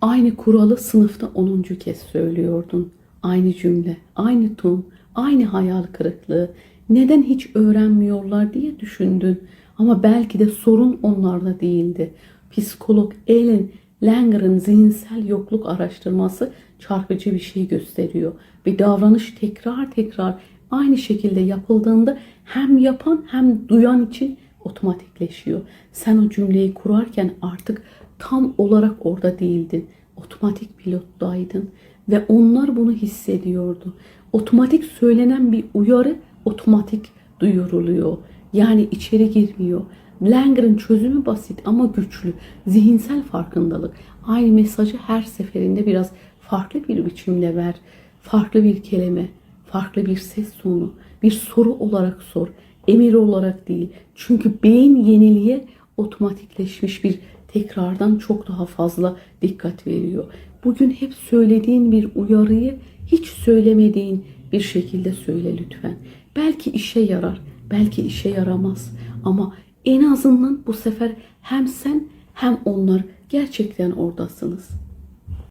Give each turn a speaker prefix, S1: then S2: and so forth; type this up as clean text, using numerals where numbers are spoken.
S1: Aynı kuralı sınıfta 10. kez söylüyordun. Aynı cümle, aynı ton, aynı hayal kırıklığı. Neden hiç öğrenmiyorlar diye düşündün. Ama belki de sorun onlarda değildi. Psikolog Ellen Langer'ın zihinsel yokluk araştırması çarpıcı bir şey gösteriyor. Bir davranış tekrar tekrar aynı şekilde yapıldığında hem yapan hem duyan için otomatikleşiyor. Sen o cümleyi kurarken artık tam olarak orada değildin. Otomatik pilotdaydın ve onlar bunu hissediyordu. Otomatik söylenen bir uyarı otomatik duyuruluyor. Yani içeri girmiyor. Langer'ın çözümü basit ama güçlü. Zihinsel farkındalık. Aynı mesajı her seferinde biraz farklı bir biçimde ver. Farklı bir kelime, farklı bir ses tonu, bir soru olarak sor. Emir olarak değil. Çünkü beyin yeniliğe otomatikleşmiş bir tekrardan çok daha fazla dikkat veriyor. Bugün hep söylediğin bir uyarıyı hiç söylemediğin bir şekilde söyle lütfen. Belki işe yarar, belki işe yaramaz ama en azından bu sefer hem sen hem onlar gerçekten oradasınız.